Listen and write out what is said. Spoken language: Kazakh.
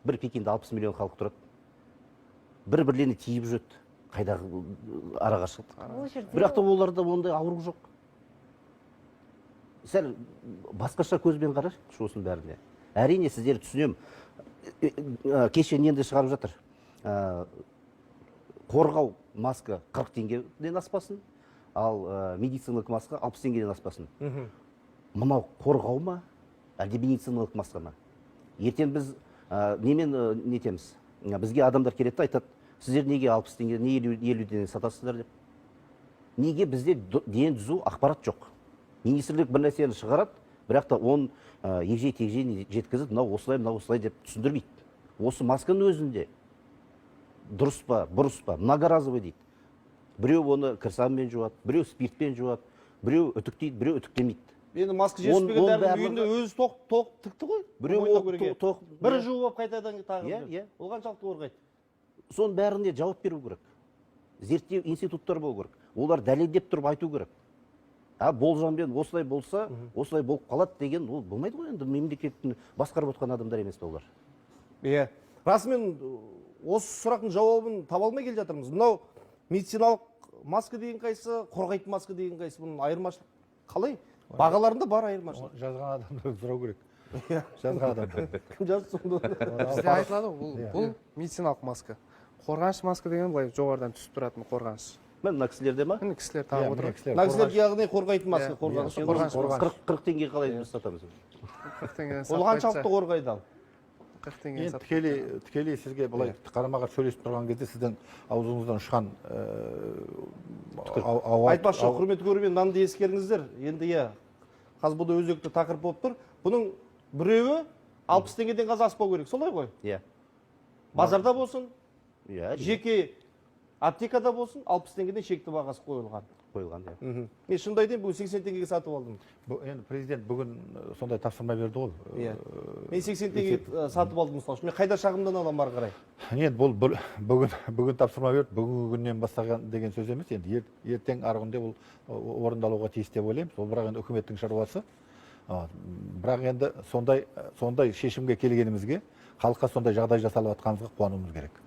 бір Пекинде 60 миллион халық тұрады. Бір-бірлеріне тиіп жүреді. Қайдағы арақашықтық. Бірақ та оларда ондай ауру жоқ. Сәл басқаша көзбен қарашы осының бәріне. Әрине сіздер түсінем. Кеше ненде шығарып жатыр. Қорғау маска 40 теңгеден аспасын, ал медициналық маска 60 теңгеден аспасын. Мынау қорғау ма, әлде медициналық маска ма? Ертең біз немен нетеміз? Бізге адамдар келеді айтады, сіздер неге 60 теңге, не 50-ден сатасыздар деп? Неге бізде ден түзу ақпарат жоқ? Министрлік бір нәрсені шығарады, бірақ та он егжей-тегжейін жеткізіп, мынау осылай деп түсіндірмейді. Осы масканың өзінде дұрыс па, бұрыс па, многоразовый дейді. Біреу оны кірсаммен жуады, біреу спиртпен жуады, біреу үтіктейді, біреу үтіктемейді. Енді маска жетіспегендердің үйінде өзі тоқ тікті ғой. Бірі жуып қайтадан тағып. Ол қаншалықты қорғайды? Соның бәріне жауап беру керек. Зерттеу институттар болу керек. Олар дәлелдеп тұрып айту керек. Болжаммен осылай болса, осылай болып қалады деген, ол болмайды ғой енді. Мемлекеттің басқарып отқан адамдар емес олар. Иә. Расымен осы сұрақтың жауабын таба алмай келе жатырмыз. Мынау медициналық маска деген қайсы, қорғайтын маска деген қайсы, бұның айырмашылық қалай? Бағаларында бар айырмашылық. Жазған адамды сұрау керек. Жазған адамды. Кім жазды сонда? Бізде айтылады бұл медициналық маска. Қорғаныш маска деген былай жоғарыдан түсіп тұратын қорғаныш. Мына кісілерде ма? Міне кісілер тағып отыр. Мына кісілер яғни қорғайтын маска, қорғаныш. 40 теңге қалай біз сатамыз? 40 теңгеден ол қаншалықты қорғайды ал? 40 теңгеден сатып. Тікелей сізге былай қарама-қарсы сөйлесіп тұрған кезде сіздің аузыңыздан ұшқан айтпақшы, құрметті көрермен, мынаны ескеріңіздер. Енді иә, қазір бұл өзекті тақырып болып тұр. Бұның біреуі 60 теңгеден қазір аспау керек, солай ғой? Иә. Базарда болсын, Иә. жеке аптекада болсын, 60 теңгеден шекті бағасы қойылған. Иә. Мен шынымды айтайын, бүгін 80 теңгеге сатып алдым. Енді президент бүгін сондай тапсырма берді ғой. Иә. Мен 80 теңгеге сатып алдым мысалы. Мен қайда шағымдан аламын ары қарай? Енді бұл бүгін тапсырма берді, бүгінгі күннен бастаған деген сөз емес. Енді ертең ары күнде бұл орындалуға тиіс деп ойлаймыз. Ол бірақ енді үкіметтің шаруасы. Бірақ енді сондай шешімге келгенімізге, халыққа сондай жағдай жасалып жатқанымызға қуануымыз керек.